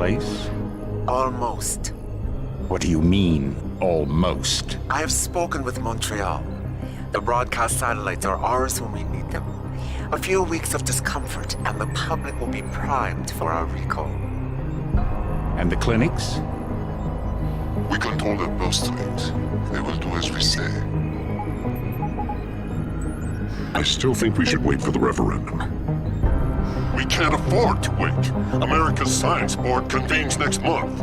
place? Almost. What do you mean, almost? I have spoken with Montreal. The broadcast satellites are ours when we need them. A few weeks of discomfort, and the public will be primed for our recall. And the clinics? We control their birth rate. They will do as we say. I still think we should wait for the referendum. We can't afford to wait. America's Science Board convenes next month.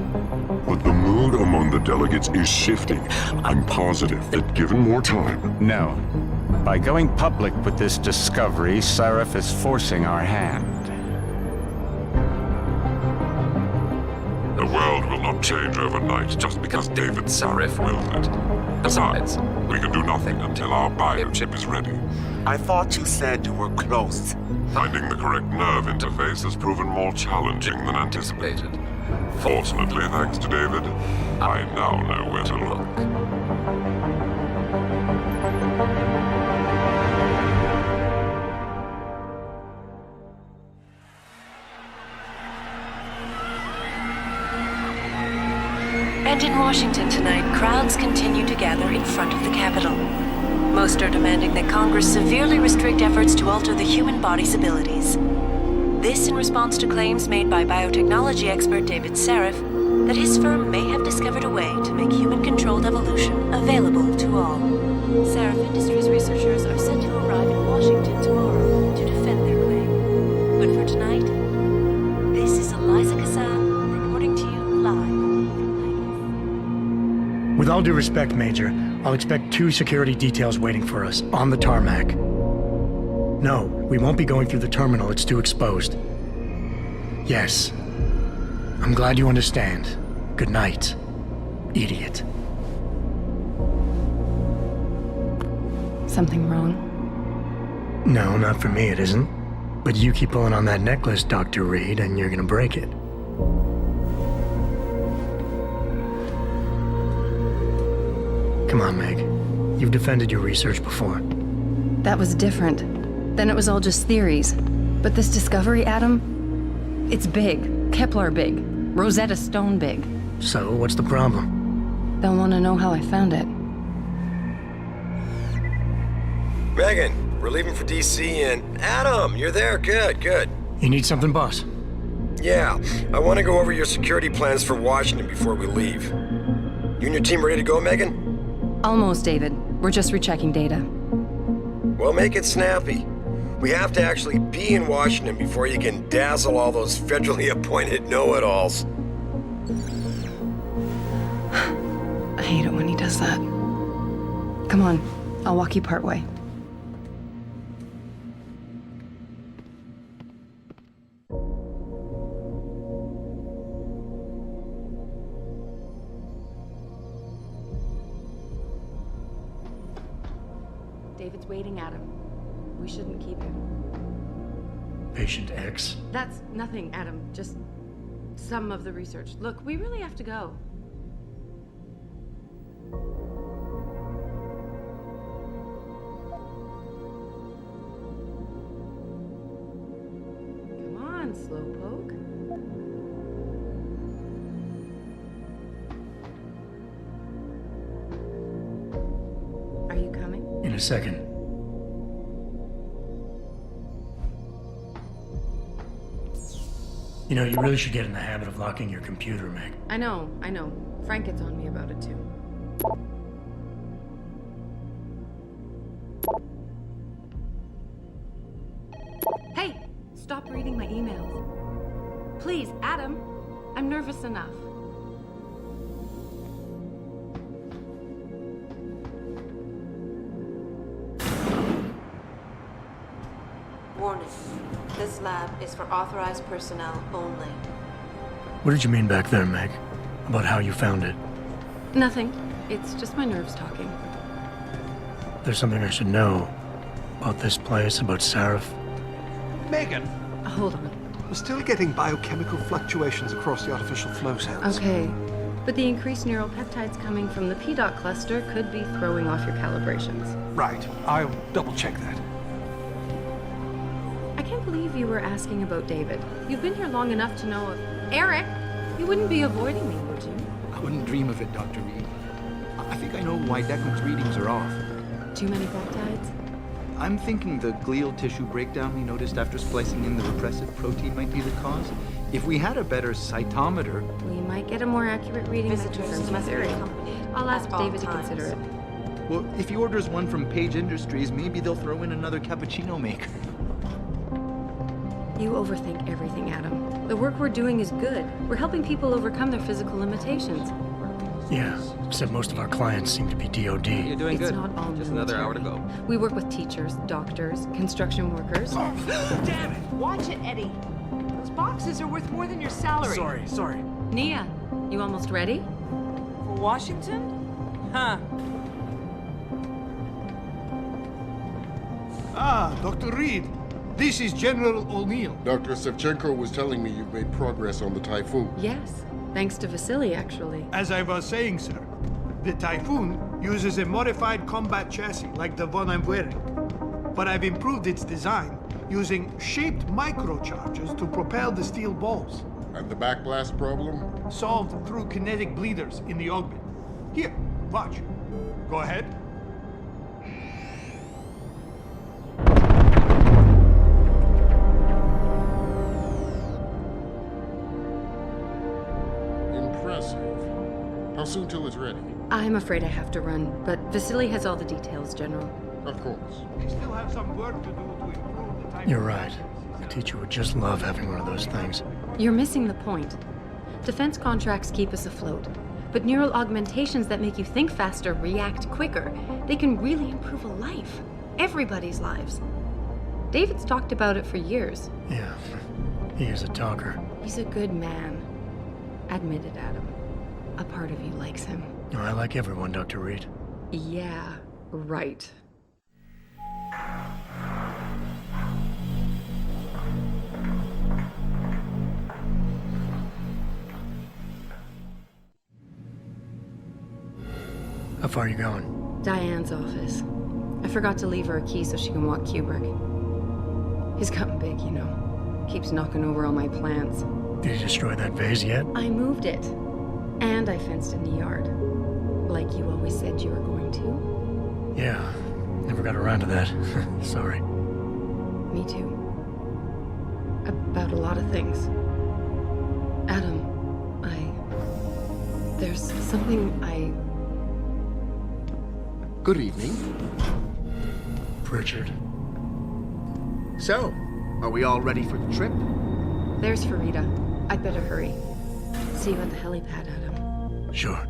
But the mood among the delegates is shifting. I'm positive that given more time... No. By going public with this discovery, Sarif is forcing our hand. The world will not change overnight just because David Sarif wills it. Besides, we can do nothing until our biochip is ready. I thought you said you were close. Finding the correct nerve interface has proven more challenging than anticipated. Fortunately, thanks to David, I now know where to look. And in Washington tonight, crowds continue to gather in front of the Capitol. Most are demanding that Congress severely restrict efforts to alter the human body's abilities. This in response to claims made by biotechnology expert David Sarif that his firm may have discovered a way to make human-controlled evolution available to all. Sarif Industries researchers are set to arrive in Washington tomorrow to defend their claim. But for tonight, this is Eliza Kassan reporting to you live. With all due respect, Major, I'll expect 2 security details waiting for us on the tarmac. No, we won't be going through the terminal. It's too exposed. Yes. I'm glad you understand. Good night, idiot. Something wrong? No, not for me, it isn't. But you keep pulling on that necklace, Dr. Reed, and you're gonna break it. Come on, Meg. You've defended your research before. That was different. Then it was all just theories. But this discovery, Adam, it's big. Kepler big. Rosetta Stone big. So, what's the problem? They'll want to know how I found it. Megan, we're leaving for DC and... Adam, you're there. Good, good. You need something, boss? Yeah, I want to go over your security plans for Washington before we leave. You and your team ready to go, Megan? Almost, David. We're just rechecking data. Well, make it snappy. We have to actually be in Washington before you can dazzle all those federally appointed know-it-alls. I hate it when he does that. Come on, I'll walk you part way. David's waiting, Adam. We shouldn't keep him. Patient X? That's nothing, Adam. Just some of the research. Look, we really have to go. Come on, Slowpoke. Are you coming? In a second. You know, you really should get in the habit of locking your computer, Meg. I know. Frank gets on me about it too. Hey! Stop reading my emails. Please, Adam. I'm nervous enough. Warning. This lab is for authorized personnel only. What did you mean back there, Meg? About how you found it? Nothing. It's just my nerves talking. There's something I should know about this place, about Sarif. Megan, Hold on. we're still getting biochemical fluctuations across the artificial flow cells. Okay. But the increased neural peptides coming from the PDOT cluster could be throwing off your calibrations. Right. I'll double check that. I can't believe you were asking about David. You've been here long enough to know of... Eric! You wouldn't be avoiding me, would you? I wouldn't dream of it, Dr. Reed. I think I know why Declan's readings are off. Too many peptides? I'm thinking the glial tissue breakdown we noticed after splicing in the repressive protein might be the cause. If we had a better cytometer... We might get a more accurate reading that Visitors confirms must your be theory. accompanied I'll ask at all David to times. consider it. Well, if he orders one from Page Industries, maybe they'll throw in another cappuccino maker. You overthink everything, Adam. The work we're doing is good. We're helping people overcome their physical limitations. Yeah, except most of our clients seem to be DOD. You're doing It's good. not all Just another hour to military. go. We work with teachers, doctors, construction workers. Damn it! Watch it, Eddie. Those boxes are worth more than your salary. Sorry. Nia, you almost ready? For Washington? Huh. Ah, Dr. Reed. This is General O'Neill. Dr. Sevchenko was telling me you've made progress on the Typhoon. Yes, thanks to Vasily, actually. As I was saying, sir, the Typhoon uses a modified combat chassis like the one I'm wearing. But I've improved its design using shaped microcharges to propel the steel balls. And the backblast problem? Solved through kinetic bleeders in the augment. Here, watch. Go ahead. Impressive. How soon till it's ready? I'm afraid I have to run, but Vasily has all the details, General. Of course. We still have some work to do to improve the Typhoon. You're right. The teacher would just love having one of those things. You're missing the point. Defense contracts keep us afloat, but neural augmentations that make you think faster, react quicker, they can really improve a life. Everybody's lives. David's talked about it for years. Yeah, he is a talker. He's a good man. Admit it, Adam. A part of you likes him. Oh, I like everyone, Dr. Reed. Yeah, right. How far are you going? Diane's office. I forgot to leave her a key so she can walk Kubrick. He's gotten big, you know. Keeps knocking over all my plants. Did you destroy that vase yet? I moved it. And I fenced in the yard. Like you always said you were going to. Yeah, never got around to that. Sorry. Me too. About a lot of things. Adam, there's something Good evening. Pritchard. So, are we all ready for the trip? There's Farida. I'd better hurry. See you at the helipad, Adam. Sure.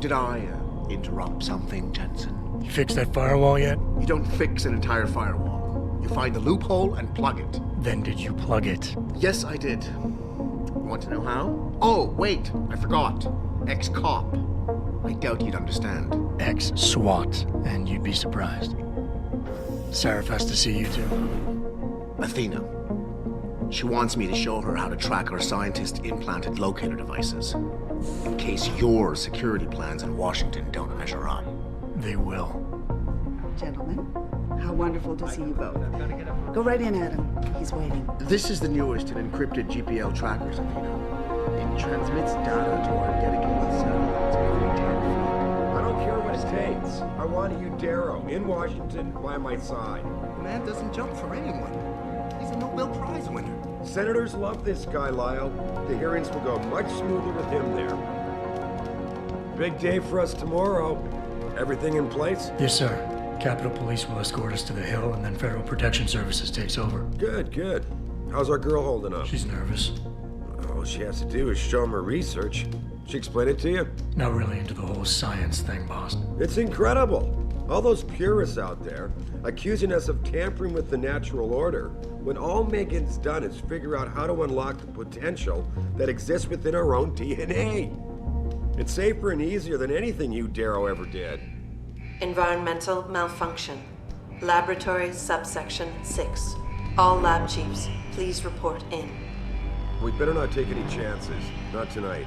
Did I interrupt something, Jensen? You fixed that firewall yet? You don't fix an entire firewall. You find the loophole and plug it. Then did you plug it? Yes, I did. You want to know how? Oh, wait, I forgot. Ex-cop. I doubt you'd understand. Ex-SWAT, and you'd be surprised. Seraph has to see you too. Athena. She wants me to show her how to track our scientist-implanted locator devices. In case your security plans in Washington don't measure up. They will. Gentlemen, how wonderful to see you both. Go right in, Adam. He's waiting. This is the newest in encrypted GPL trackers, Athena. It transmits data to our dedicated satellites every 10 feet. I don't care what it takes. I want you, Darrow, in Washington, by my side. The man doesn't jump for anyone. He's a Nobel Prize winner. Senators love this guy, Lyle. The hearings will go much smoother with him there. Big day for us tomorrow. Everything in place? Yes, sir. Capitol Police will escort us to the Hill, and then Federal Protection Services takes over. Good, good. How's our girl holding up? She's nervous. All she has to do is show him her research. She explain it to you? Not really into the whole science thing, boss. It's incredible. All those purists out there accusing us of tampering with the natural order, when all Megan's done is figure out how to unlock the potential that exists within our own DNA. It's safer and easier than anything you, Darrow, ever did. Environmental malfunction. Laboratory subsection 6. All lab chiefs, please report in. We better not take any chances. Not tonight.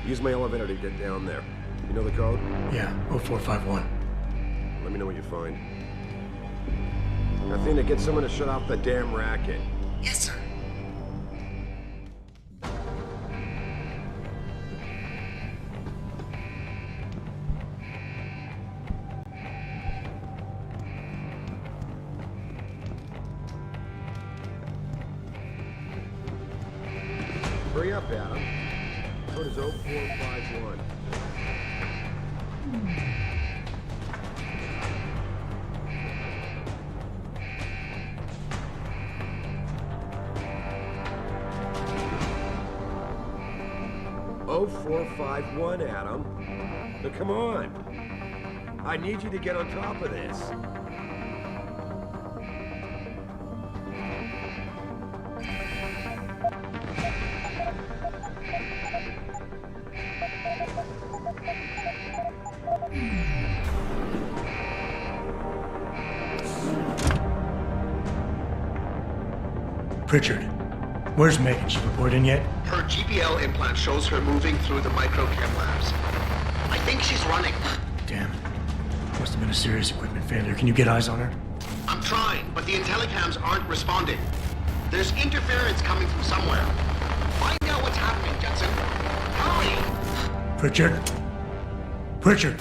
Use my elevator to get down there. You know the code? Yeah, 0451. Let me know what you find. Athena, get someone to shut off the damn racket. Yes, sir. up, Adam. Code is 0451. Oh, 0451, Adam. Now, come on. I need you to get on top of this. Pritchard, where's Megan? She report in yet? Her GPL implant shows her moving through the microchem labs. I think she's running. Damn it. Must have been a serious equipment failure. Can you get eyes on her? I'm trying, but the intellicams aren't responding. There's interference coming from somewhere. Find out what's happening, Jensen. Hurry! Pritchard? Pritchard!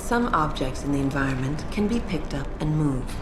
Some objects in the environment can be picked up and moved.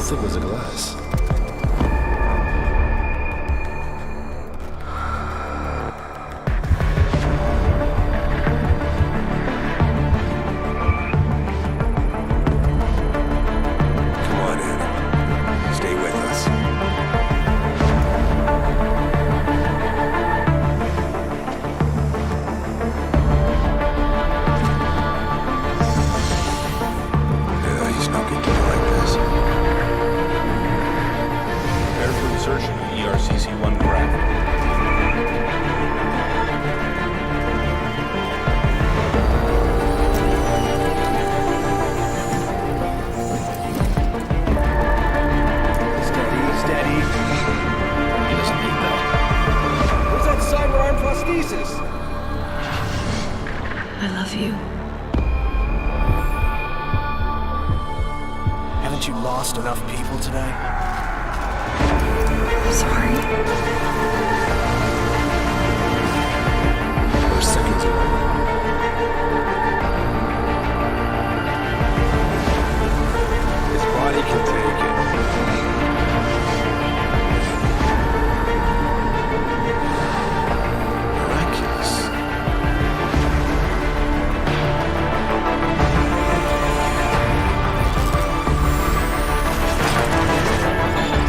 thick was the glass? Come on, Anna. Stay with us. He's not getting like this. Prepare for insertion of ERCC-1 graph. Steady. He doesn't need that. What's that cyber arm prosthesis? I love you. Haven't you lost enough people today? I'm sorry. We're seconds away. His body can take it. Miraculous.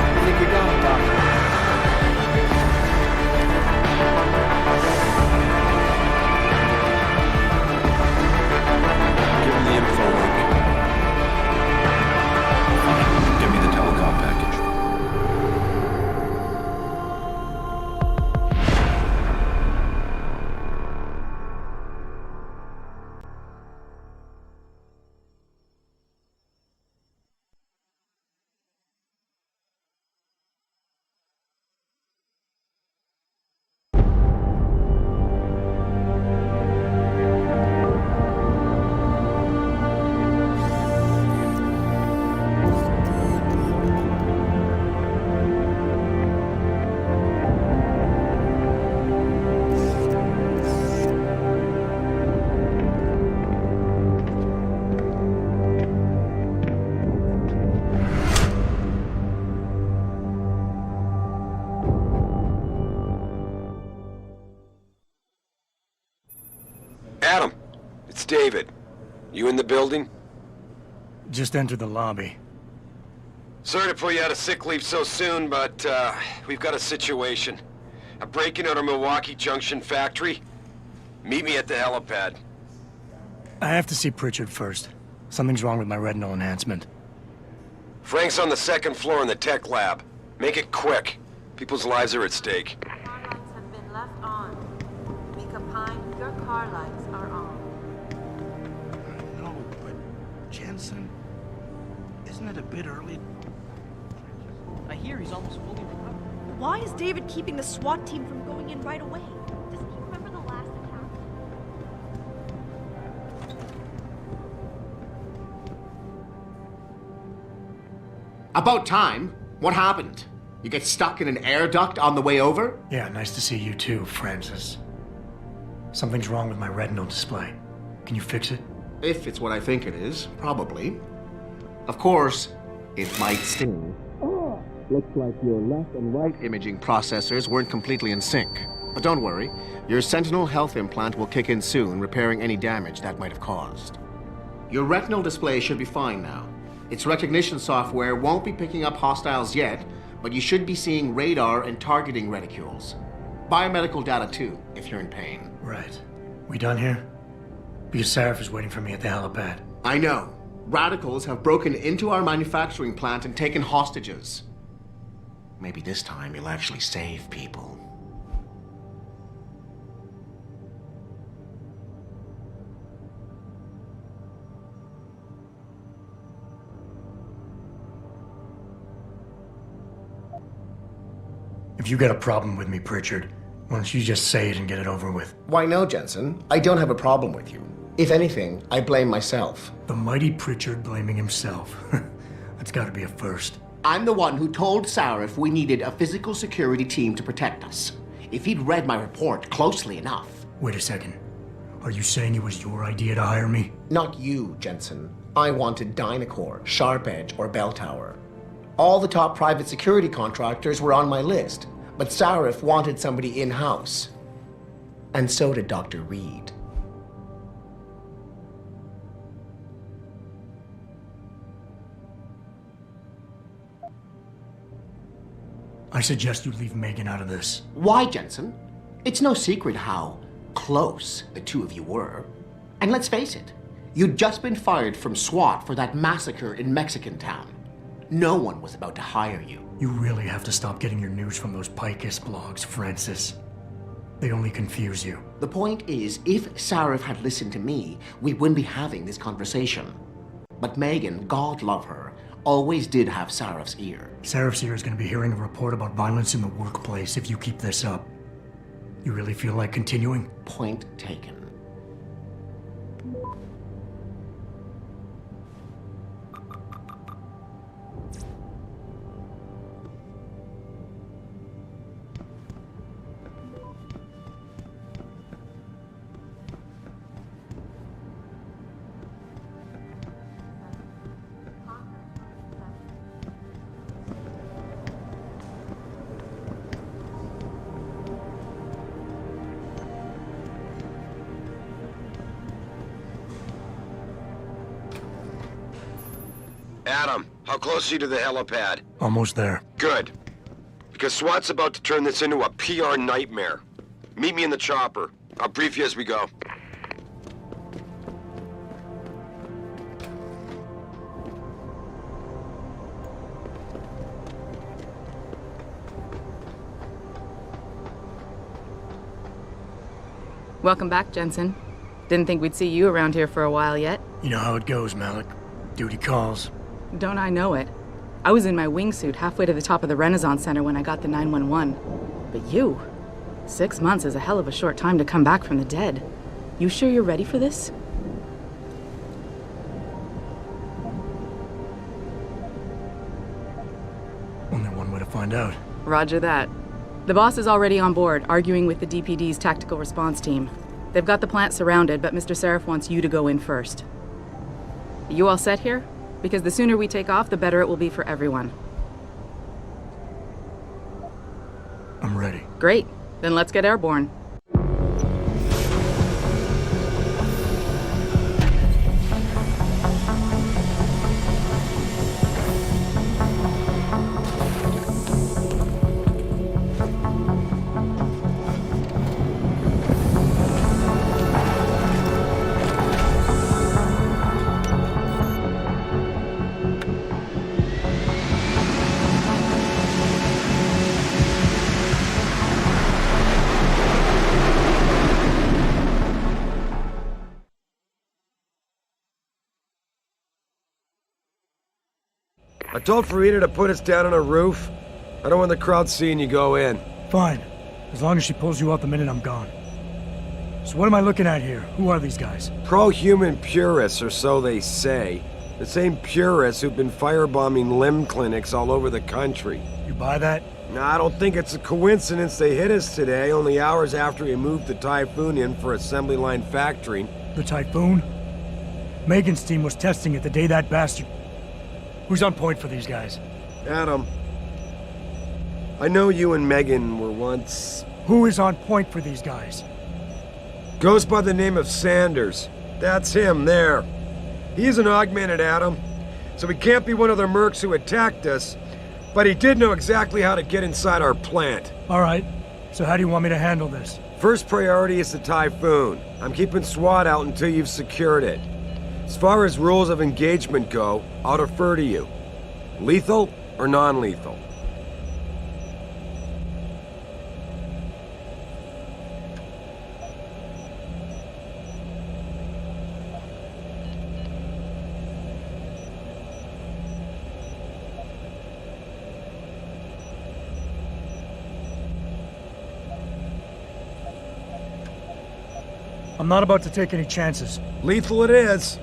I think we got it, Doctor. Give him the info link. Fine. Give me the telecom package. Adam, it's David. You in the building? Just entered the lobby. Sorry to pull you out of sick leave so soon, but we've got a situation. A break-in at our Milwaukee Junction factory. Meet me at the helipad. I have to see Pritchard first. Something's wrong with my retinal enhancement. Frank's on the second floor in the tech lab. Make it quick. People's lives are at stake. Car lights have been left on. Mika Pine, your car lights are on. No, but Jensen, isn't it a bit early? I hear he's almost fully recovered. Why is David keeping the SWAT team from going in right away? Doesn't he remember the last attack? About time. What happened? You get stuck in an air duct on the way over? Yeah, nice to see you too, Francis. Something's wrong with my retinal display. Can you fix it? If it's what I think it is, probably. Of course, it might sting. Looks like your left and right imaging processors weren't completely in sync. But don't worry, your Sentinel health implant will kick in soon, repairing any damage that might have caused. Your retinal display should be fine now. Its recognition software won't be picking up hostiles yet, but you should be seeing radar and targeting reticules. Biomedical data too, if you're in pain. Right. We done here? Because Sarif is waiting for me at the helipad. I know. Radicals have broken into our manufacturing plant and taken hostages. Maybe this time you'll actually save people. If you got a problem with me, Pritchard, why don't you just say it and get it over with? Why no, Jensen? I don't have a problem with you. If anything, I blame myself. The mighty Pritchard blaming himself. That's gotta be a first. I'm the one who told Sarif we needed a physical security team to protect us. If he'd read my report closely enough. Wait a second. Are you saying it was your idea to hire me? Not you, Jensen. I wanted Dynacor, Sharp Edge, or Bell Tower. All the top private security contractors were on my list, but Sarif wanted somebody in-house. And so did Dr. Reed. I suggest you leave Megan out of this. Why, Jensen? It's no secret how close the two of you were. And let's face it, you'd just been fired from SWAT for that massacre in Mexican Town. No one was about to hire you. You really have to stop getting your news from those Picus blogs, Francis. They only confuse you. The point is, if Sarif had listened to me, we wouldn't be having this conversation. But Megan, God love her, always did have Sarif's ear. Sarif's ear is going to be hearing a report about violence in the workplace if you keep this up. You really feel like continuing? Point taken. Adam, how close are you to the helipad? Almost there. Good. Because SWAT's about to turn this into a PR nightmare. Meet me in the chopper. I'll brief you as we go. Welcome back, Jensen. Didn't think we'd see you around here for a while yet. You know how it goes, Malik. Duty calls. Don't I know it? I was in my wingsuit halfway to the top of the Renaissance Center when I got the 911. But you? 6 months is a hell of a short time to come back from the dead. You sure you're ready for this? Only one way to find out. Roger that. The boss is already on board, arguing with the DPD's tactical response team. They've got the plant surrounded, but Mr. Sarif wants you to go in first. You all set here? Because the sooner we take off, the better it will be for everyone. I'm ready. Great. Then let's get airborne. I told Farida to put us down on a roof. I don't want the crowd seeing you go in. Fine. As long as she pulls you out the minute I'm gone. So what am I looking at here? Who are these guys? Pro-human purists, or so they say. The same purists who've been firebombing limb clinics all over the country. You buy that? No, I don't think it's a coincidence they hit us today, only hours after we moved the Typhoon in for assembly line factory. The Typhoon? Megan's team was testing it the day that bastard... Who's on point for these guys? Adam. I know you and Megan were once... Who is on point for these guys? Goes by the name of Sanders. That's him, there. He's an augmented Adam, so he can't be one of the mercs who attacked us, but he did know exactly how to get inside our plant. All right. So how do you want me to handle this? First priority is the Typhoon. I'm keeping SWAT out until you've secured it. As far as rules of engagement go, I'll defer to you. Lethal or non-lethal? I'm not about to take any chances. Lethal it is.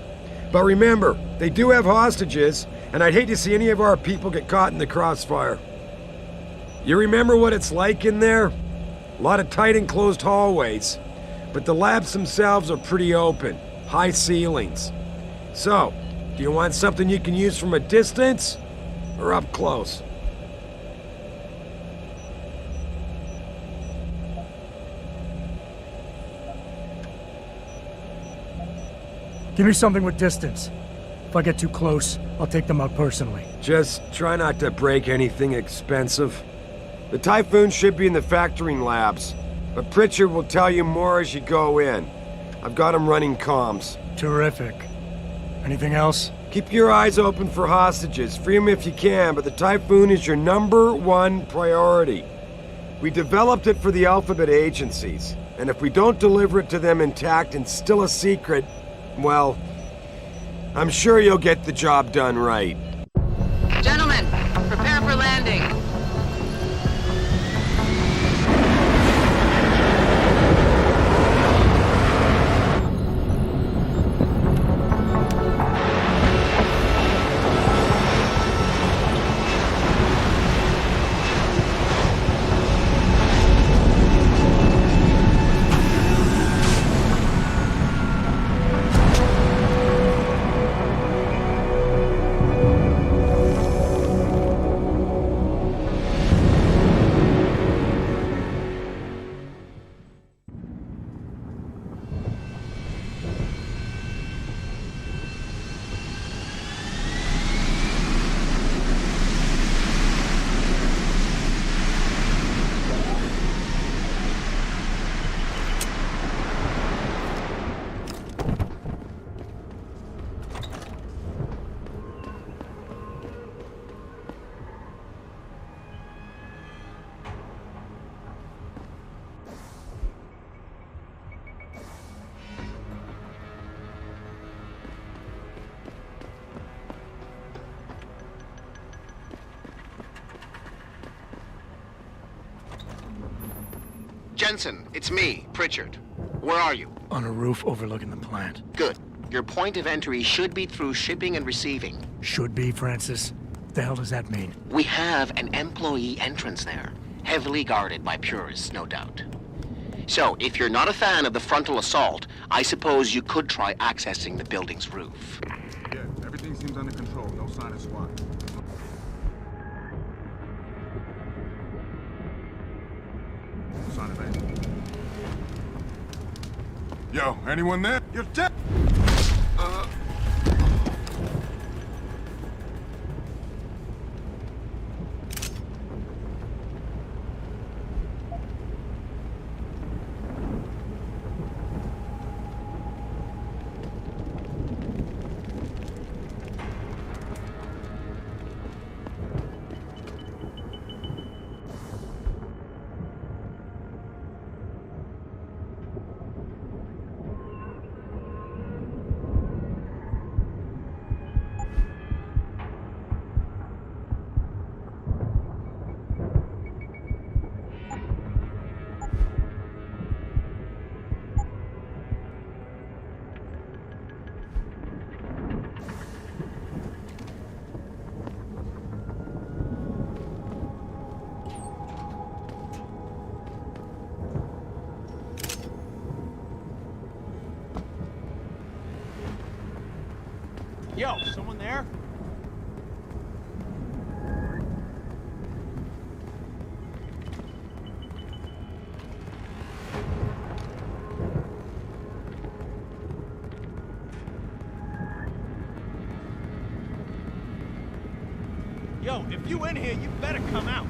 But remember, they do have hostages, and I'd hate to see any of our people get caught in the crossfire. You remember what it's like in there? A lot of tight enclosed hallways, but the labs themselves are pretty open, high ceilings. So, do you want something you can use from a distance, or up close? Give me something with distance. If I get too close, I'll take them out personally. Just try not to break anything expensive. The Typhoon should be in the factoring labs, but Pritchard will tell you more as you go in. I've got him running comms. Terrific. Anything else? Keep your eyes open for hostages. Free them if you can, but the Typhoon is your #1 priority. We developed it for the Alphabet agencies, and if we don't deliver it to them intact and still a secret, well, I'm sure you'll get the job done right. Gentlemen, prepare for landing. Jensen, it's me, Pritchard. Where are you? On a roof overlooking the plant. Good. Your point of entry should be through shipping and receiving. Should be, Francis. What the hell does that mean? We have an employee entrance there, heavily guarded by purists, no doubt. So, if you're not a fan of the frontal assault, I suppose you could try accessing the building's roof. Yeah, everything seems under control. No sign of SWAT. No sign of anything. Yo, anyone there? You're dead! Yo, someone there? Yo, if you in here, you better come out.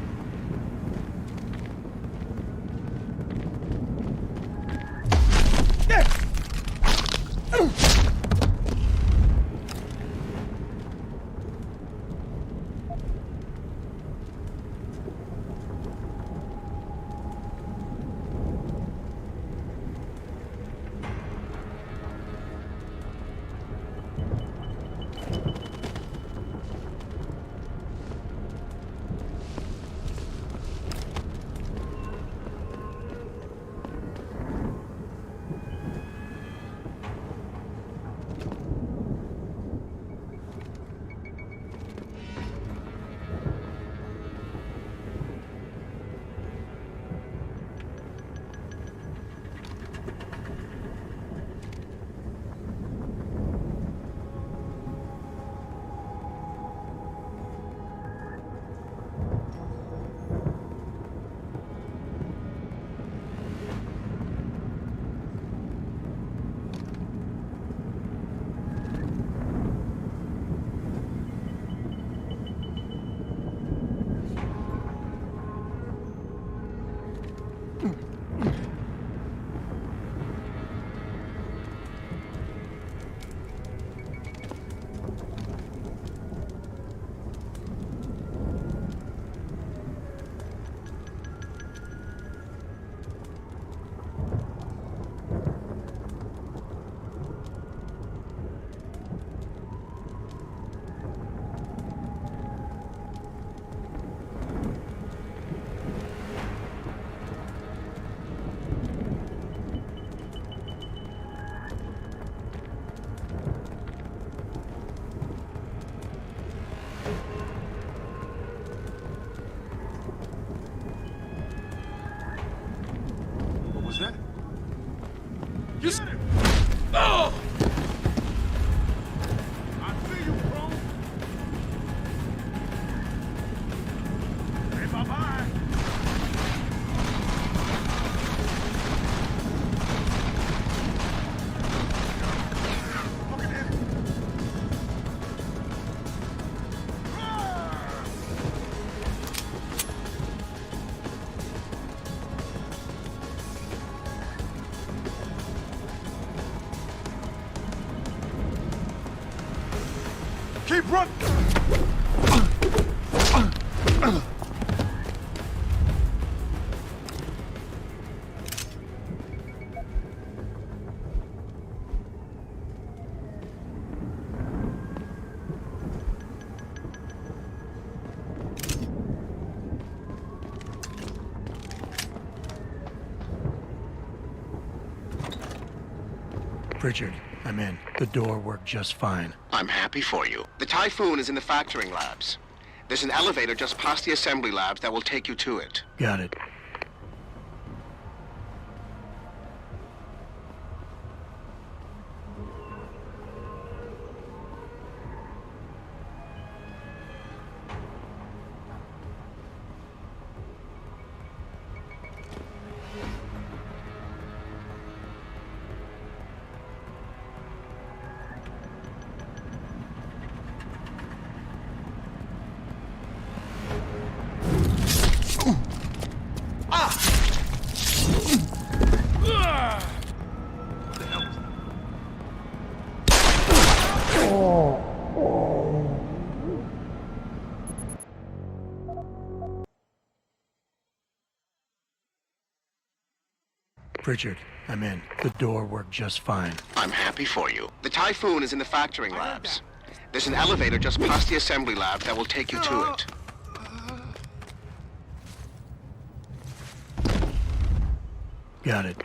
Keep running! Richard, I'm in. The door worked just fine. I'm happy for you. The Typhoon is in the factoring labs. There's an elevator just past the assembly labs that will take you to it. Got it. Richard, I'm in. The door worked just fine. I'm happy for you. The Typhoon is in the factoring labs. There's an elevator just past the assembly labs that will take you to it. Got it.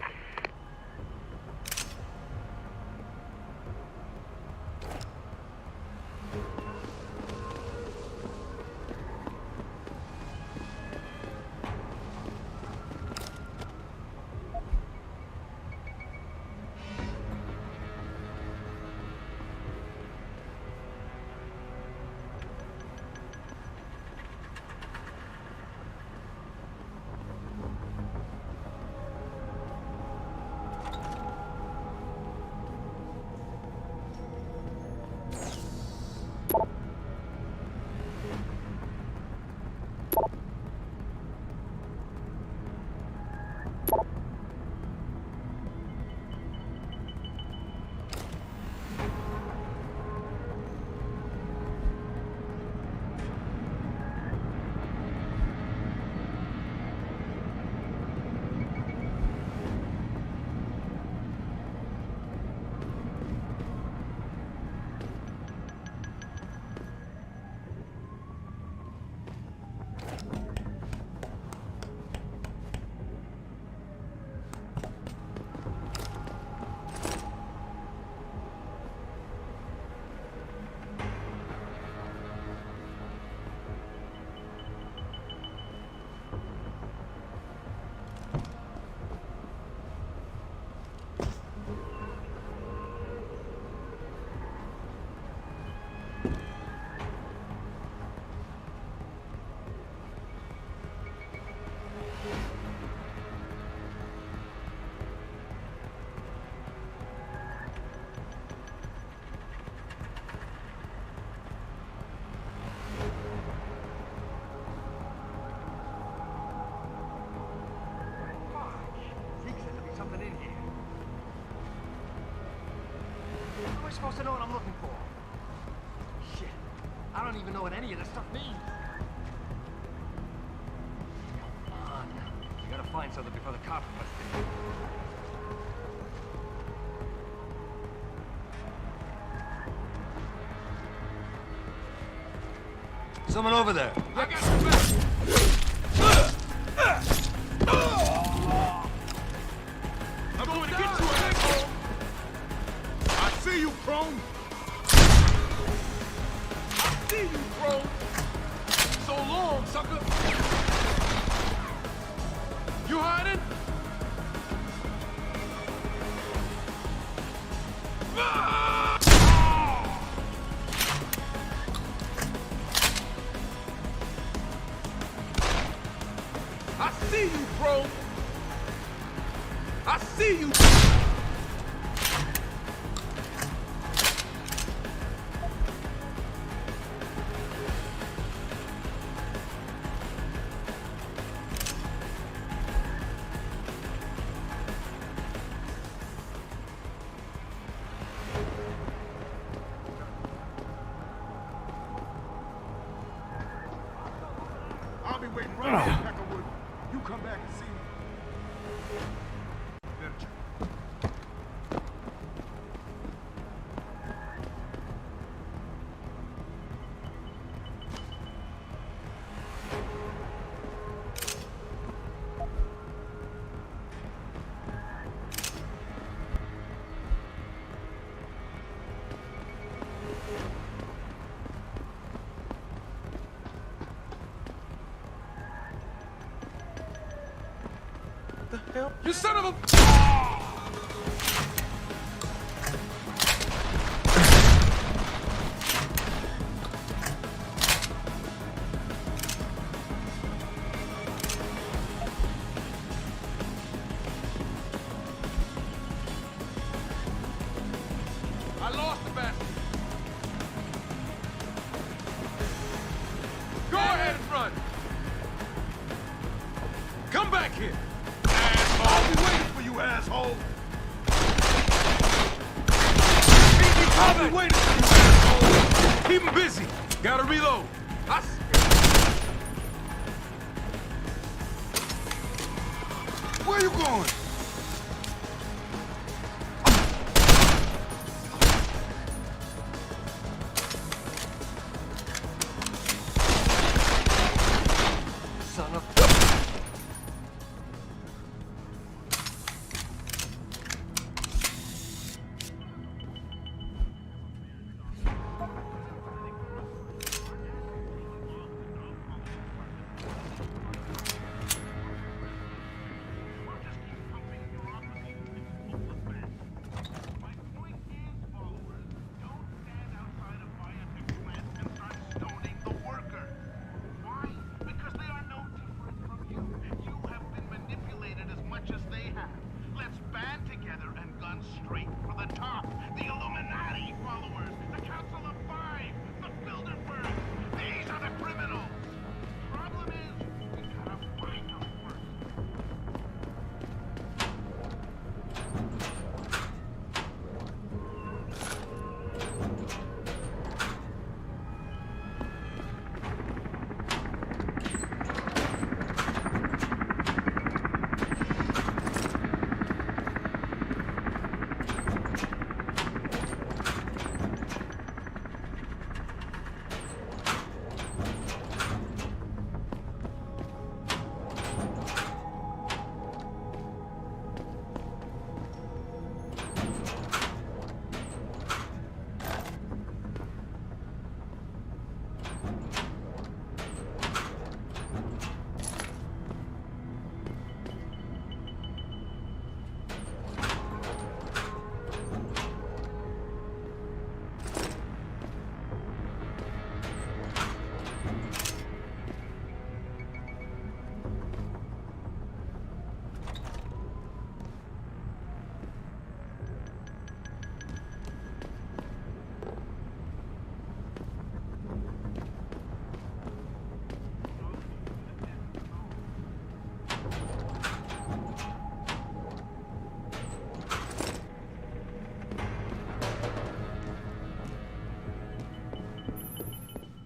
Supposed to know what I'm looking for. Shit. I don't even know what any of this stuff means. Come on. You gotta find something before the cop busts it. Someone over there. I got your back. I'm going to get you, asshole. I see you, Chrome. I see you, Chrome. So long, sucker. You hiding? I see you, bro. I see you. I'll be waiting right here, Peckerwood. You come back and see me. Better check. You son of a... I lost the bastard. Go ahead and run. Come back here. I'll be waiting for you, asshole! I'll be waiting for you, asshole! Keep him busy! Gotta reload! Where you going? Son of...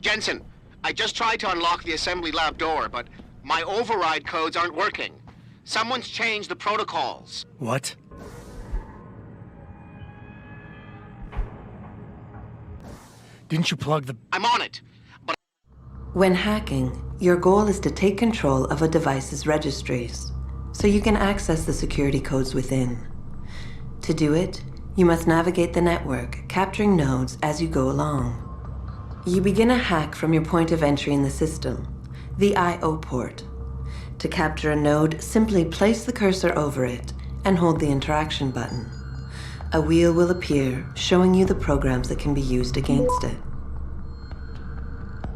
Jensen, I just tried to unlock the assembly lab door, but my override codes aren't working. Someone's changed the protocols. What? Didn't you plug the... I'm on it, but... When hacking, your goal is to take control of a device's registries, so you can access the security codes within. To do it, you must navigate the network, capturing nodes as you go along. You begin a hack from your point of entry in the system, the I/O port. To capture a node, simply place the cursor over it and hold the interaction button. A wheel will appear, showing you the programs that can be used against it.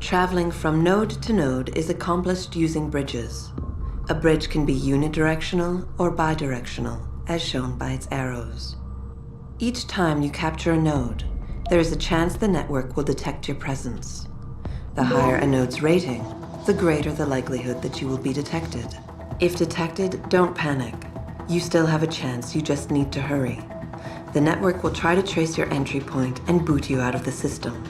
Traveling from node to node is accomplished using bridges. A bridge can be unidirectional or bidirectional, as shown by its arrows. Each time you capture a node, there is a chance the network will detect your presence. The higher a node's rating, the greater the likelihood that you will be detected. If detected, don't panic. You still have a chance, you just need to hurry. The network will try to trace your entry point and boot you out of the system.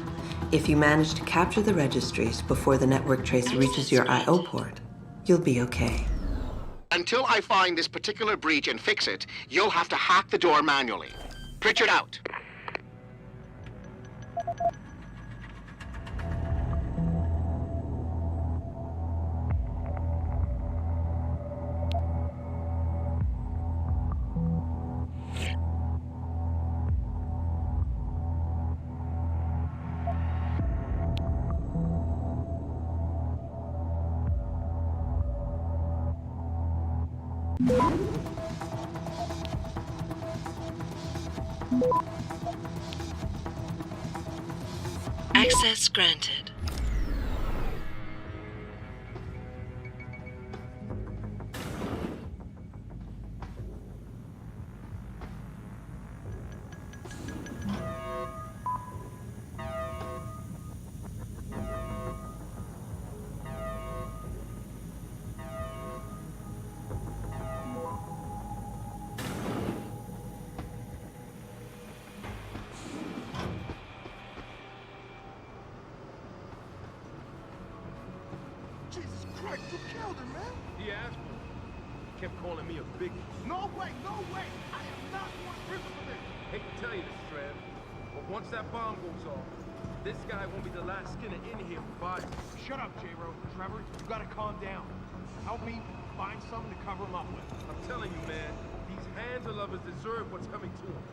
If you manage to capture the registries before the network trace reaches your I/O port, you'll be okay. Until I find this particular breach and fix it, you'll have to hack the door manually. Pritchard out. Access granted. Jesus Christ, you killed him, man! He asked me. He kept calling me a biggie. No way, no way! I am not going to prison for this! Hate to tell you this, Trev, but once that bomb goes off, this guy won't be the last skinner in here for bodies. Shut up, J-Ro. Trevor, you gotta calm down. Help me find something to cover him up with. I'm telling you, man, these handler lovers deserve what's coming to them.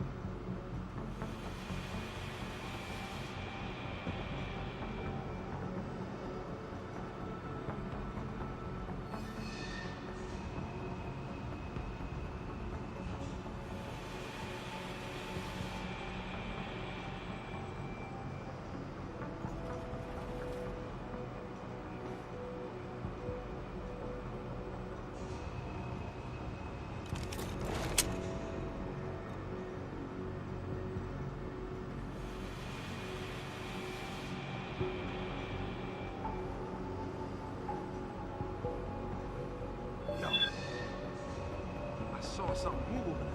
Saw something move over there.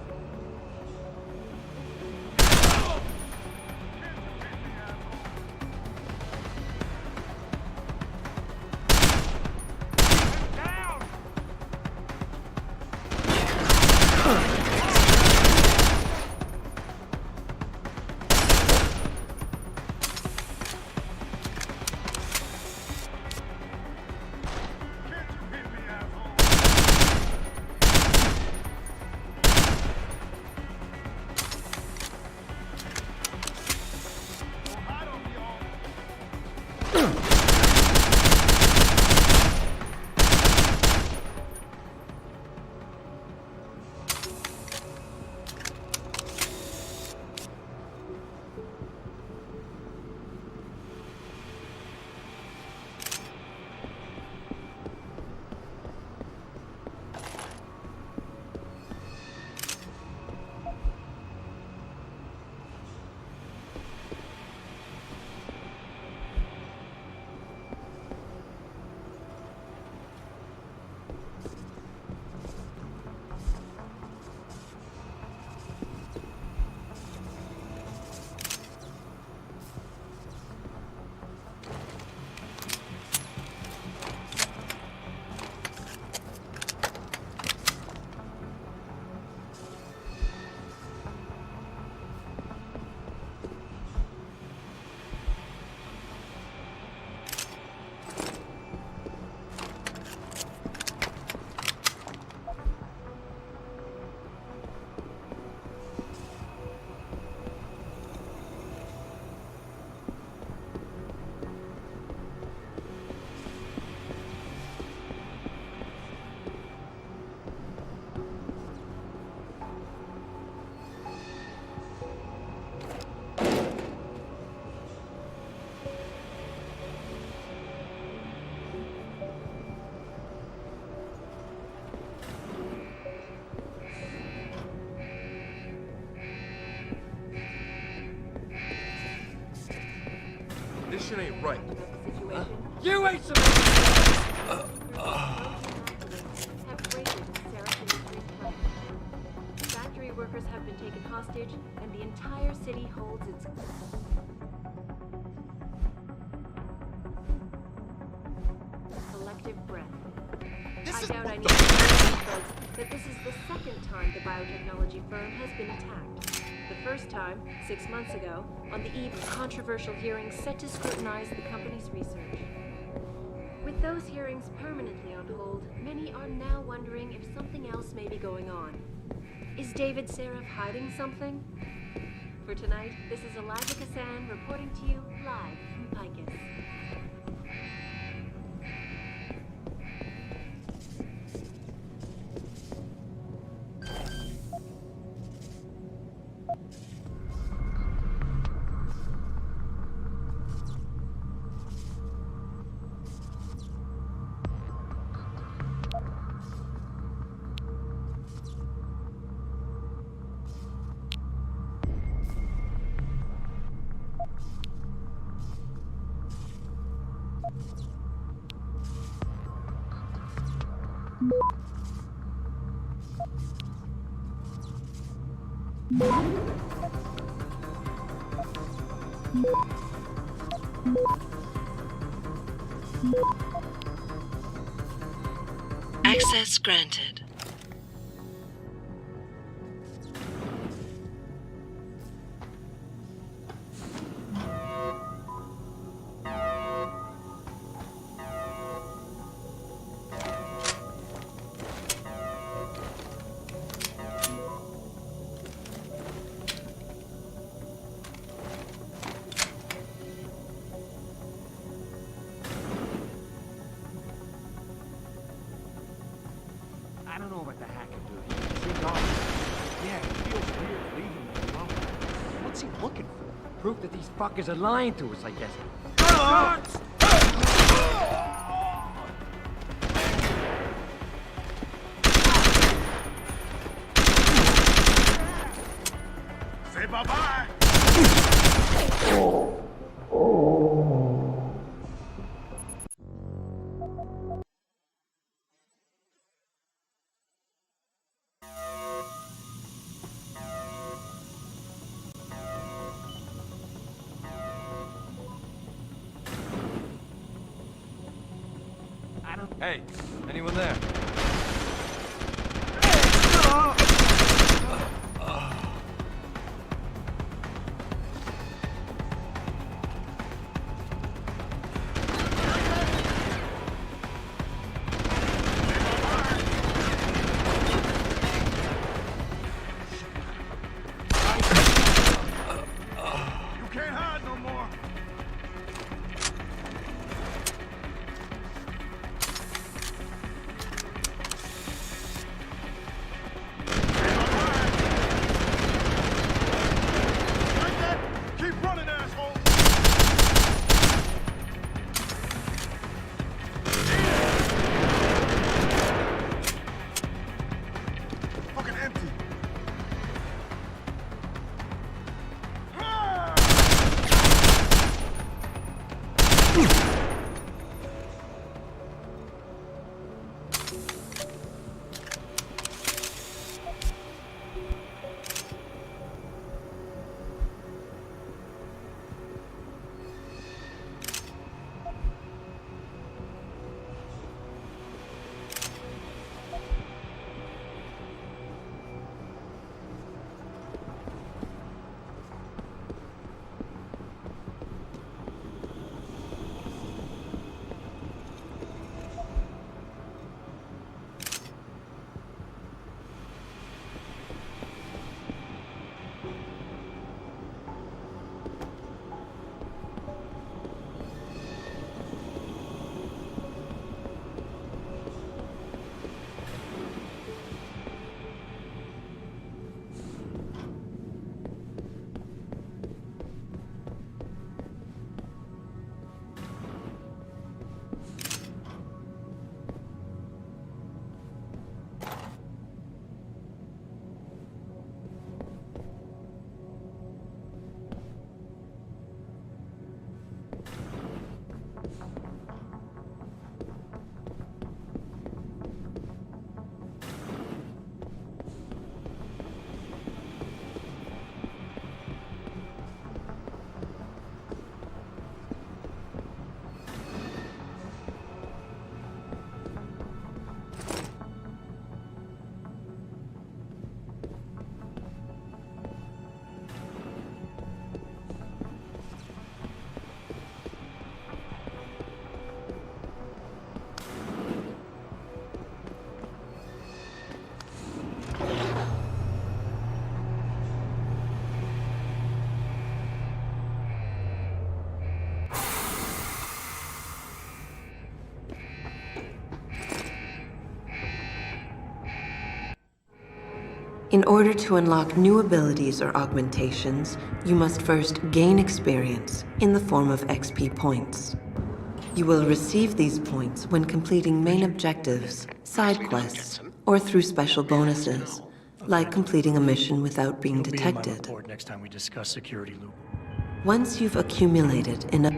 This shit ain't right. You ain't Factory workers have been taken hostage, and the entire city holds its... collective breath. I doubt I need to tell you folks that this is the second time the biotechnology firm has been attacked. The first time, 6 months ago, on the eve of controversial hearings set to scrutinize the company's research. With those hearings permanently on hold, many are now wondering if something else may be going on. Is David Saref hiding something? For tonight, this is Eliza Kassan reporting to you live from Picus. Access granted. I don't know what the hacker do. He seems off. Yeah, it feels weird leaving him alone. What's he looking for? Proof that these fuckers are lying to us, I guess. Say bye-bye! Hey, anyone there? You can't hide no more! Keep running, asshole! Fucking empty! order to unlock new abilities or augmentations, you must first gain experience in the form of XP points. You will receive these points when completing main objectives, side quests, or through special bonuses, like completing a mission without being It'll be in my detected. report next time we discuss security loop. Once you've accumulated enough...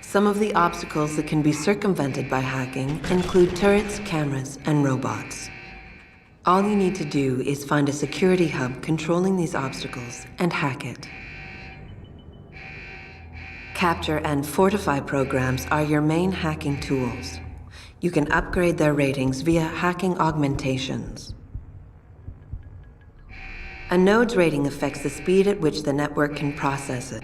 Some of the obstacles that can be circumvented by hacking include turrets, cameras, and robots. All you need to do is find a security hub controlling these obstacles and hack it. Capture and fortify programs are your main hacking tools. You can upgrade their ratings via hacking augmentations. A node's rating affects the speed at which the network can process it.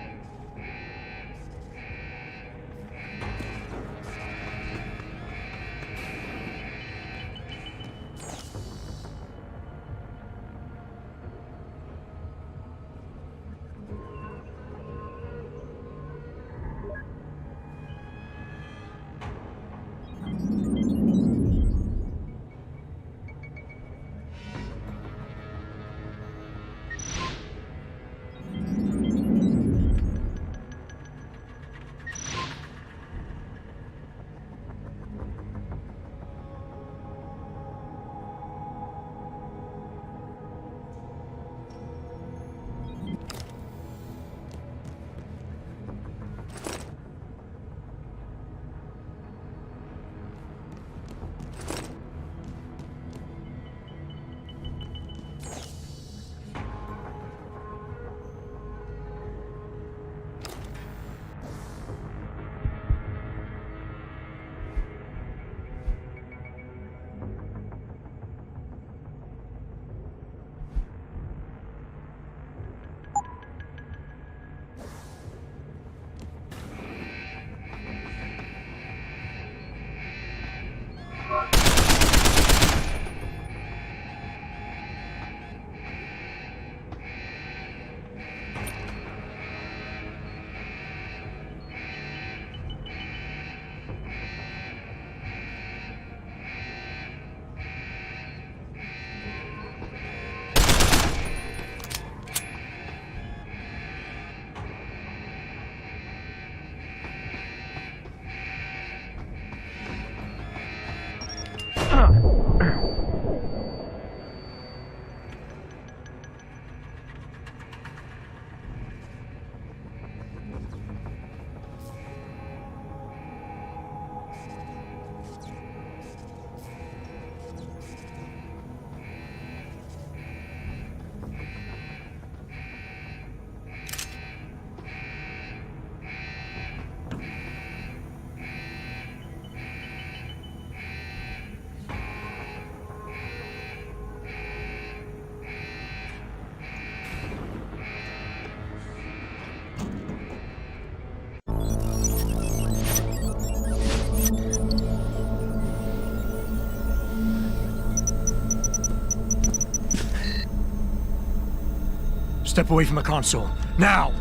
Step away from the console. Now!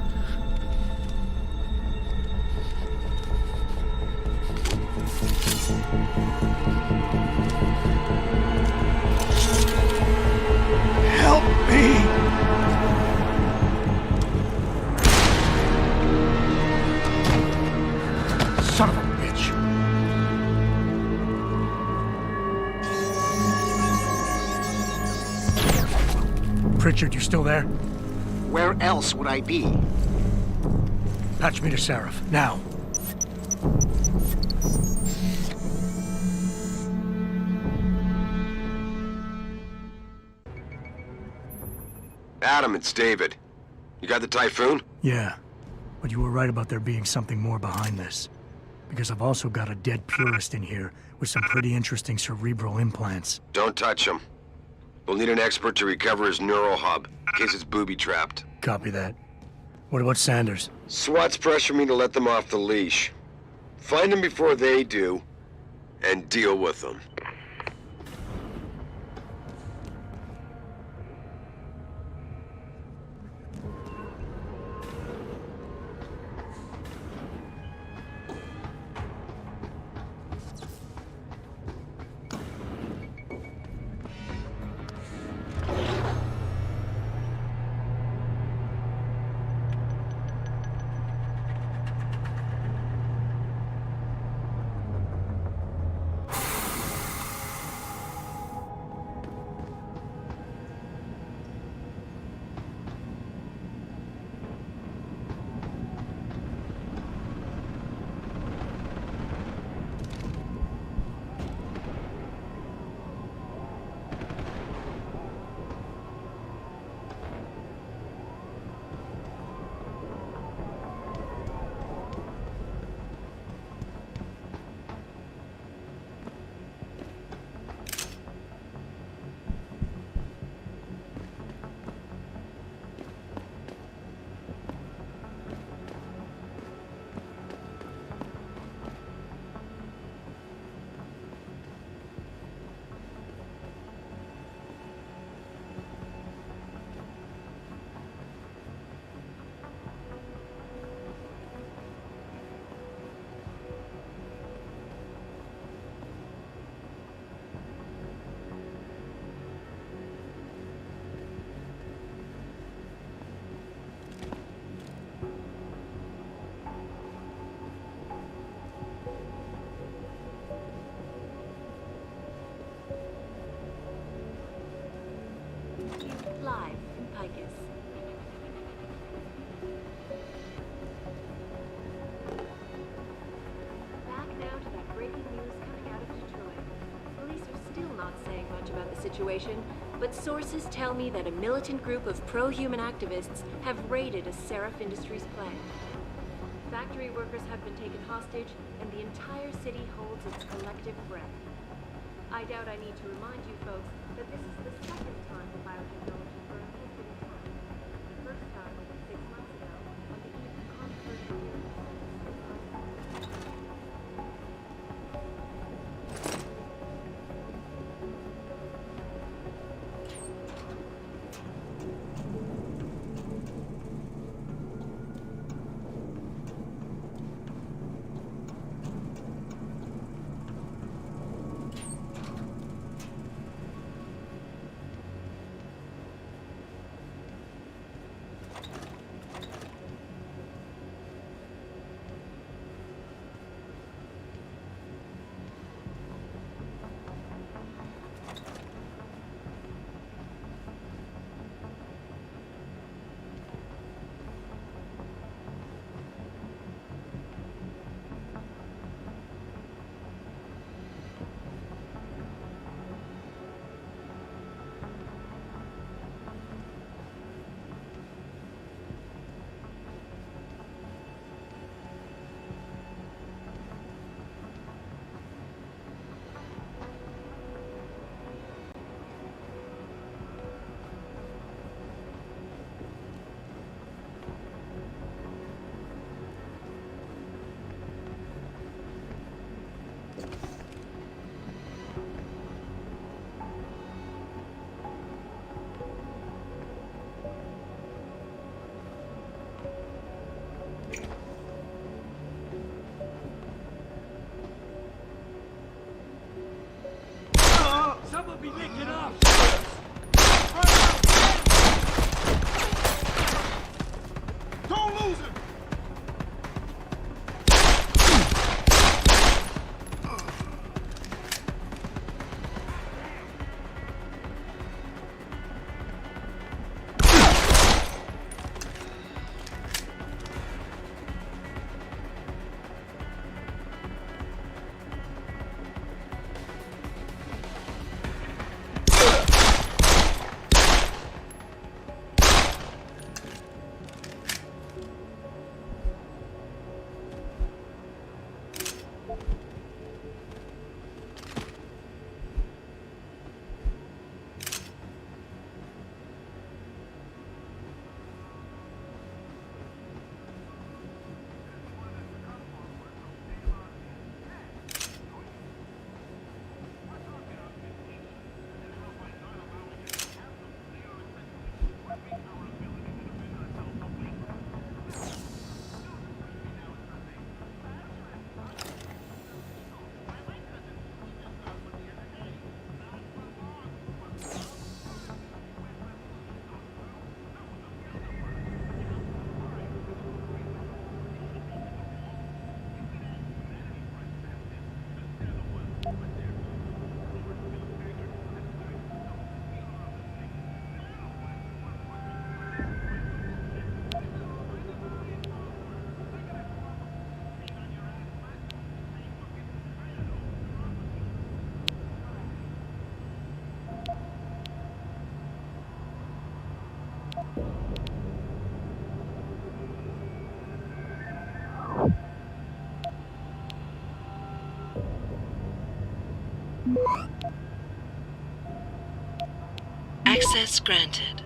Help me! Son of a bitch! Pritchard, you still there? Where else would I be? Patch me to Seraph, now. Adam, it's David. You got the Typhoon? Yeah, but you were right about there being something more behind this. Because I've also got a dead purist in here with some pretty interesting cerebral implants. Don't touch him. We'll need an expert to recover his neural hub, in case it's booby-trapped. Copy that. What about Sanders? SWAT's pressure me to let them off the leash. Find them before they do, and deal with them. situation, but sources tell me that a militant group of pro-human activists have raided a Seraph Industries plant. Factory workers have been taken hostage, and the entire city holds its collective breath. I doubt I need to remind you folks that this is the second time the biotechnology firm has been attacked. The first time, 6 months ago, on the eve of controversial hearings. Someone be licking up! Don't lose him! Access granted.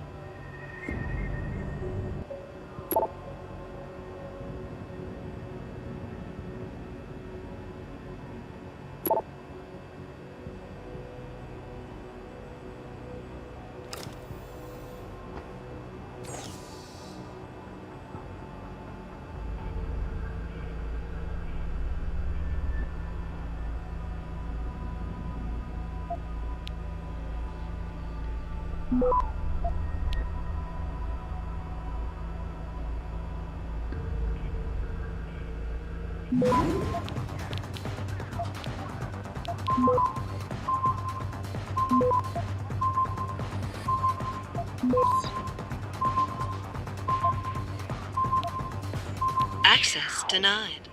Access denied.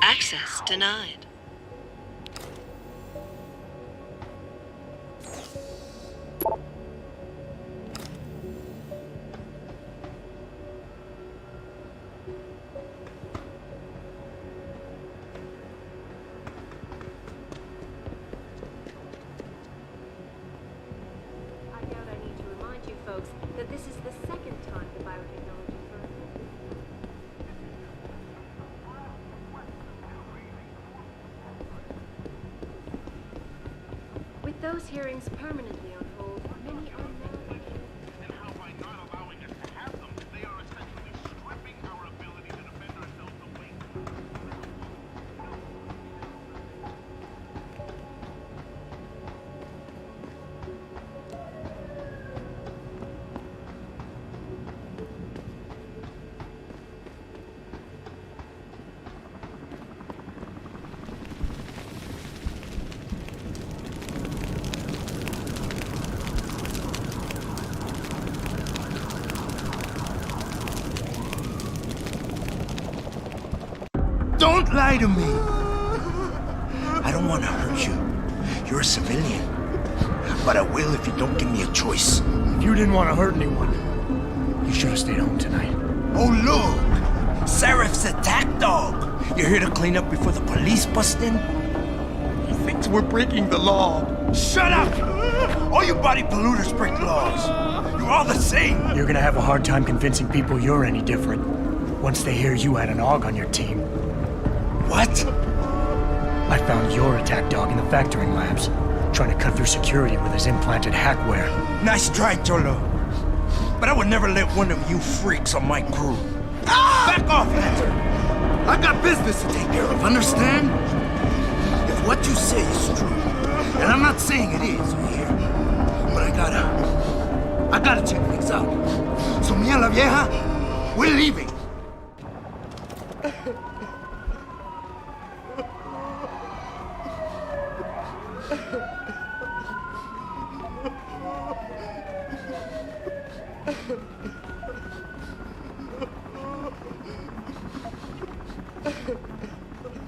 Access denied. That this is the second time the biotechnology firm. With those hearings permanently on hold, many are now. And how by not allowing us to have them, they are essentially stripping our ability to defend ourselves away. Don't lie to me! I don't want to hurt you. You're a civilian. But I will if you don't give me a choice. If you didn't want to hurt anyone, you should have stayed home tonight. Oh, look! Seraph's attack dog! You're here to clean up before the police bust in? He thinks we're breaking the law. Shut up! All you body polluters break laws. You're all the same. You're gonna have a hard time convincing people you're any different once they hear you had an AUG on your team. What? I found your attack dog in the factoring labs, trying to cut through security with his implanted hackware. Nice try, Cholo. But I would never let one of you freaks on my crew. Ah! Back off, Hunter! I got business to take care of, understand? If what you say is true, and I'm not saying it is here, but I gotta check things out. So me and la vieja, we're leaving.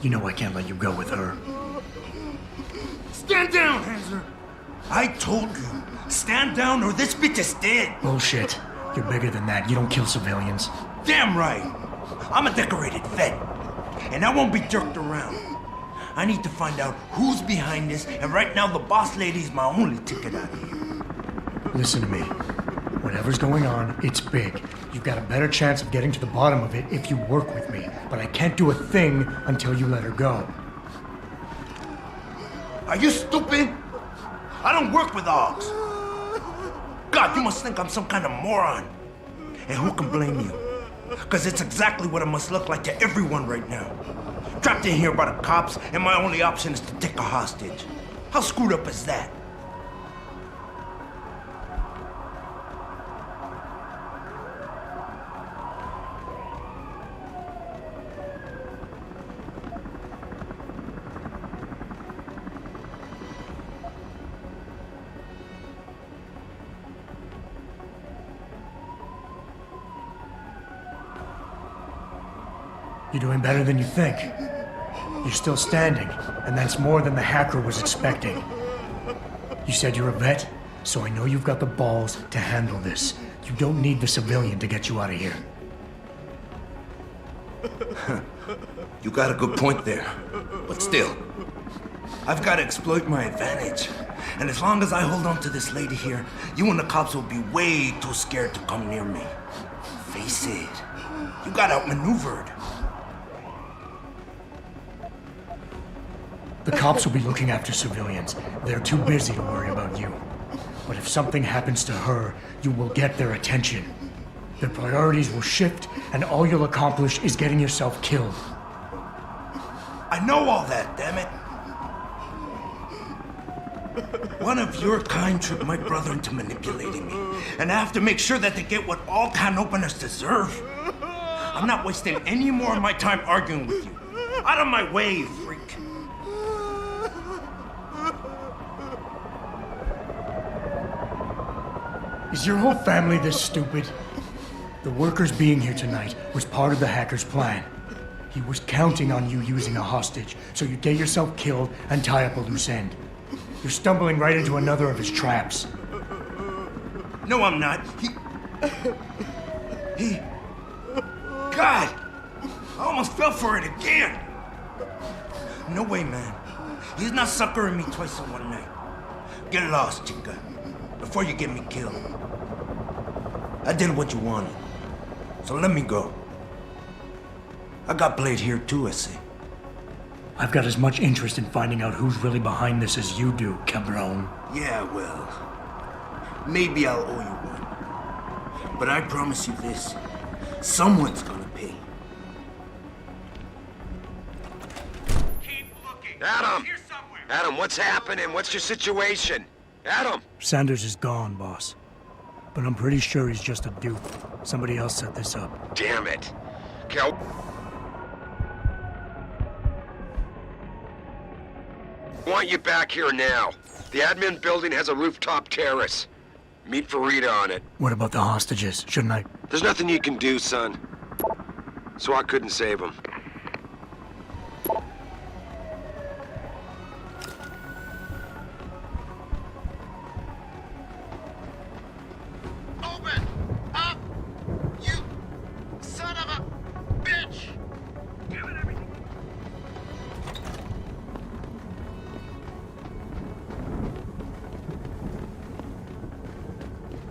You know I can't let you go with her. Stand down, Hanser! I told you, stand down or this bitch is dead! Bullshit. You're bigger than that. You don't kill civilians. Damn right! I'm a decorated vet, and I won't be jerked around. I need to find out who's behind this, and right now the boss lady's my only ticket out of here. Listen to me. Whatever's going on, it's big. You've got a better chance of getting to the bottom of it if you work with me. But I can't do a thing until you let her go. Are you stupid? I don't work with AUGs. God, you must think I'm some kind of moron. And who can blame you? Because it's exactly what it must look like to everyone right now. trapped in here by the cops, and my only option is to take a hostage. How screwed up is that? You're doing better than you think. You're still standing, and that's more than the hacker was expecting. You said you're a vet, so I know you've got the balls to handle this. You don't need the civilian to get you out of here. You got a good point there. But still, I've got to exploit my advantage. And as long as I hold on to this lady here, you and the cops will be way too scared to come near me. Face it, you got outmaneuvered. The cops will be looking after civilians. They're too busy to worry about you. But if something happens to her, you will get their attention. Their priorities will shift, and all you'll accomplish is getting yourself killed. I know all that, damn it. One of your kind tricked my brother into manipulating me. And I have to make sure that they get what all can openers deserve. I'm not wasting any more of my time arguing with you. Out of my way, you freak. Is your whole family this stupid? The workers being here tonight was part of the hacker's plan. He was counting on you using a hostage, so you get yourself killed and tie up a loose end. You're stumbling right into another of his traps. No, I'm not. God! I almost fell for it again! No way, man. He's not suckering me twice in one night. Get lost, chica, before you get me killed. I did what you wanted, so let me go. I got played here too, I see. I've got as much interest in finding out who's really behind this as you do, cabron. Yeah, well, maybe I'll owe you one. But I promise you this, someone's gonna pay. Adam! Adam, what's happening? What's your situation? Adam! Sanders is gone, boss. But I'm pretty sure he's just a dupe. Somebody else set this up. Damn it. Okay, I want you back here now. The admin building has a rooftop terrace. Meet Farida on it. What about the hostages? Shouldn't I? There's nothing you can do, son. So I couldn't save them. Open up, you son of a bitch! Give it everything.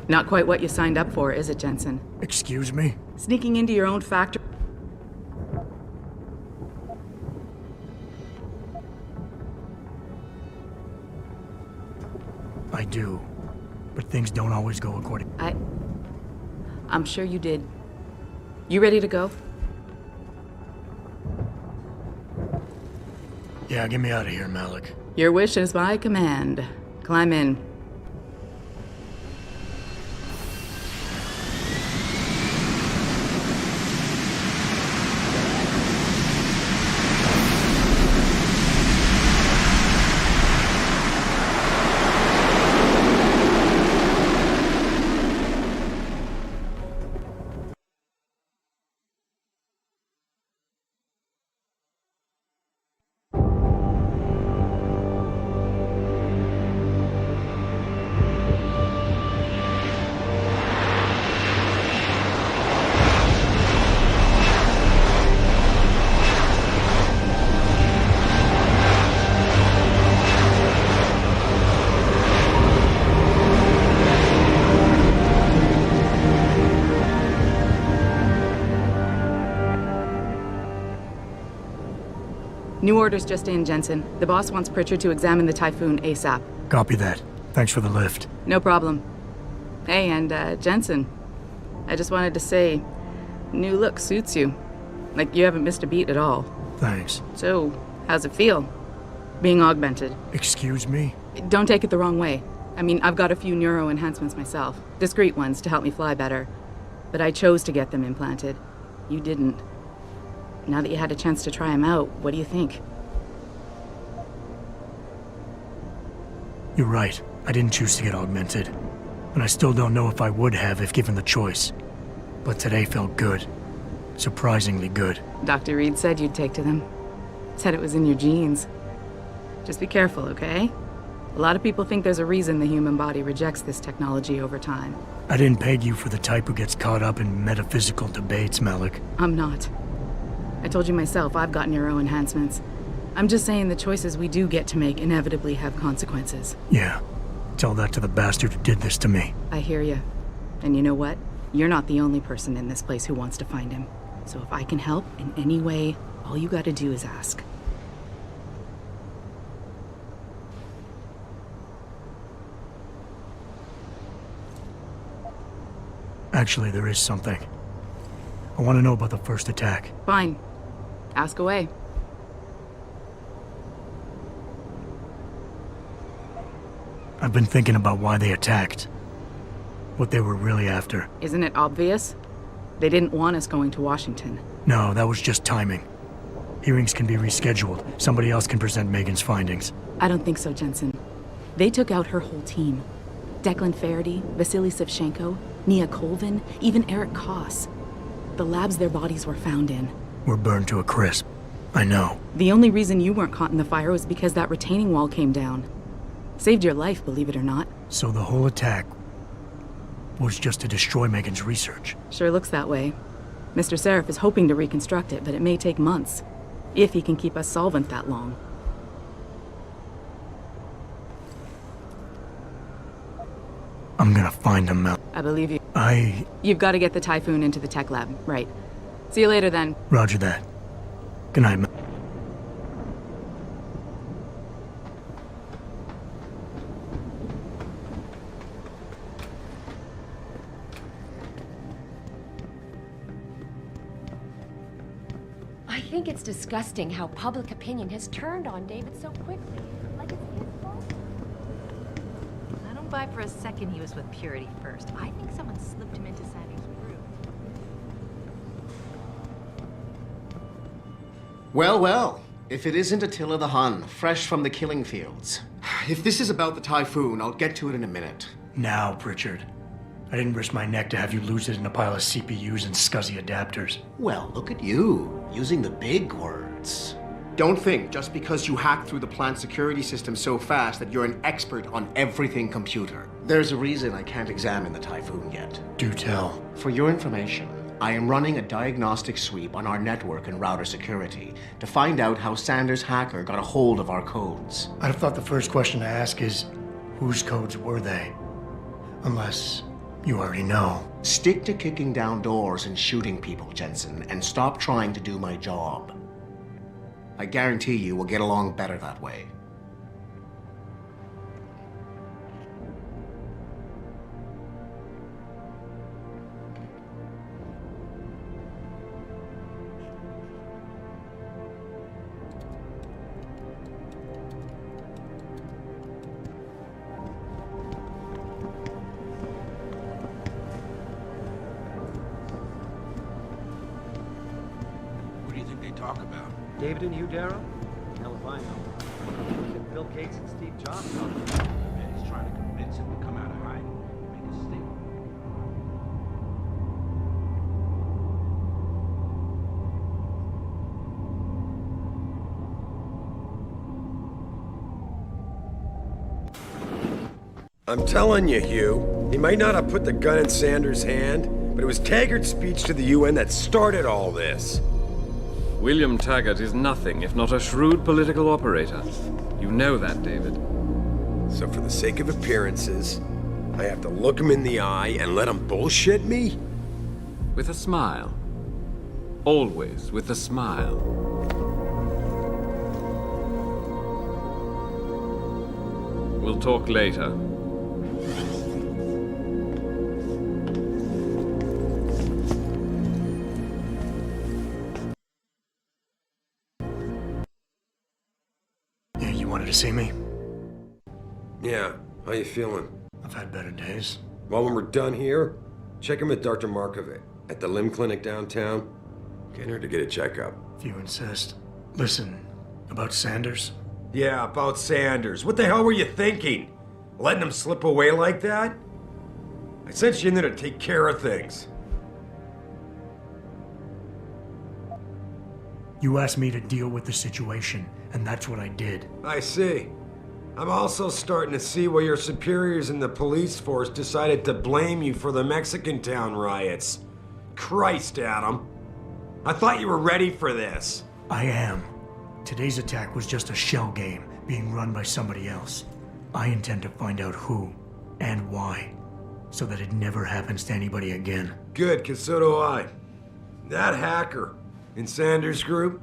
Not quite what you signed up for, is it, Jensen? Excuse me? Sneaking into your own factory. I do. But things don't always go according... I'm sure you did. You ready to go? Yeah, get me out of here, Malik. Your wish is my command. Climb in. New orders just in, Jensen. The boss wants Pritchard to examine the Typhoon ASAP. Copy that. Thanks for the lift. No problem. Hey, and Jensen, I just wanted to say, new look suits you. Like you haven't missed a beat at all. Thanks. So, how's it feel? Being augmented? Excuse me? Don't take it the wrong way. I mean, I've got a few neuro enhancements myself. Discreet ones to help me fly better. But I chose to get them implanted. You didn't. Now that you had a chance to try them out, what do you think? You're right. I didn't choose to get augmented. And I still don't know if I would have if given the choice. But today felt good. Surprisingly good. Dr. Reed said you'd take to them. Said it was in your genes. Just be careful, okay? A lot of people think there's a reason the human body rejects this technology over time. I didn't peg you for the type who gets caught up in metaphysical debates, Malik. I'm not. I told you myself, I've got neuro enhancements. I'm just saying the choices we do get to make inevitably have consequences. Yeah. Tell that to the bastard who did this to me. I hear you. And you know what? You're not the only person in this place who wants to find him. So if I can help in any way, all you gotta do is ask. Actually, there is something. I want to know about the first attack. Fine. Ask away. I've been thinking about why they attacked. What they were really after. Isn't it obvious? They didn't want us going to Washington. No, that was just timing. Hearings can be rescheduled. Somebody else can present Megan's findings. I don't think so, Jensen. They took out her whole team. Declan Faraday, Vasily Savchenko, Nia Colvin, even Eric Koss. The labs their bodies were found in. We're burned to a crisp. I know. The only reason you weren't caught in the fire was because that retaining wall came down. Saved your life, believe it or not. So the whole attack was just to destroy Megan's research. Sure looks that way. Mr. Seraph is hoping to reconstruct it, but it may take months. If he can keep us solvent that long. I'm gonna find him, Mel. I believe you. You've You've got to get the Typhoon into the tech lab, right. See you later then. Roger that. Good night, Mel. I think it's disgusting how public opinion has turned on David so quickly. Like it's his fault. I don't buy for a second he was with Purity first. I think someone slipped him into Sandy's group. Well, well. If it isn't Attila the Hun, fresh from the killing fields. If this is about the Typhoon, I'll get to it in a minute. Now, Pritchard. I didn't risk my neck to have you lose it in a pile of CPUs and scuzzy adapters. Well, look at you, using the big words. Don't think just because you hacked through the plant security system so fast that you're an expert on everything computer. There's a reason I can't examine the Typhoon yet. Do tell. For your information, I am running a diagnostic sweep on our network and router security to find out how Sanders' hacker got a hold of our codes. I'd have thought the first question to ask is, whose codes were they? Unless you already know. Stick to kicking down doors and shooting people, Jensen, and stop trying to do my job. I guarantee you we'll get along better that way. What do you think they talk about? David and you, Darrow? Hell if I know. If Bill Gates and Steve Jobs talk. And he's trying to convince him to come out of hiding and make a statement. I'm telling you, Hugh, he might not have put the gun in Sanders' hand, but it was Taggart's speech to the UN that started all this. William Taggart is nothing if not a shrewd political operator. You know that, David. So for the sake of appearances, I have to look him in the eye and let him bullshit me? With a smile. Always with a smile. We'll talk later. to see me? Yeah, how you feeling? I've had better days. Well, when we're done here, check in with Dr. Markovic at the limb clinic downtown. Get her to get a checkup. If you insist. Listen, about Sanders? Yeah, about Sanders. What the hell were you thinking? Letting him slip away like that? I sent you in there to take care of things. You asked me to deal with the situation, and that's what I did. I see. I'm also starting to see why your superiors in the police force decided to blame you for the Mexican town riots. Christ, Adam. I thought you were ready for this. I am. Today's attack was just a shell game being run by somebody else. I intend to find out who and why, so that it never happens to anybody again. Good, 'cause so do I. That hacker in Sanders' group,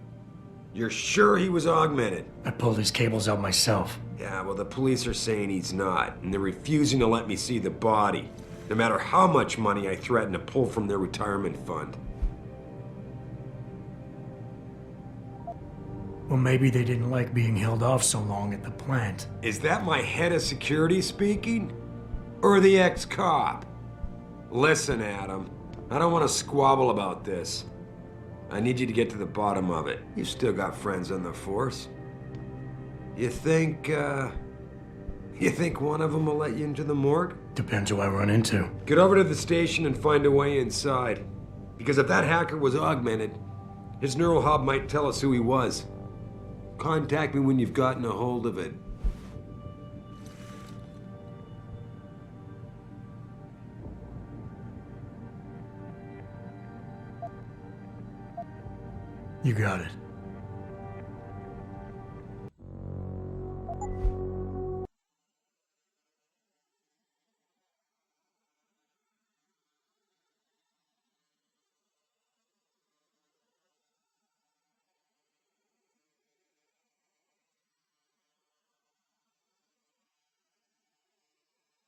you're sure he was augmented? I pulled his cables out myself. Yeah, well, the police are saying he's not, and they're refusing to let me see the body, no matter how much money I threaten to pull from their retirement fund. Well, maybe they didn't like being held off so long at the plant. Is that my head of security speaking? Or the ex-cop? Listen, Adam, I don't want to squabble about this. I need you to get to the bottom of it. You still got friends on the force. You think one of them will let you into the morgue? Depends who I run into. Get over to the station and find a way inside. Because if that hacker was augmented, his neural hub might tell us who he was. Contact me when you've gotten a hold of it. You got it.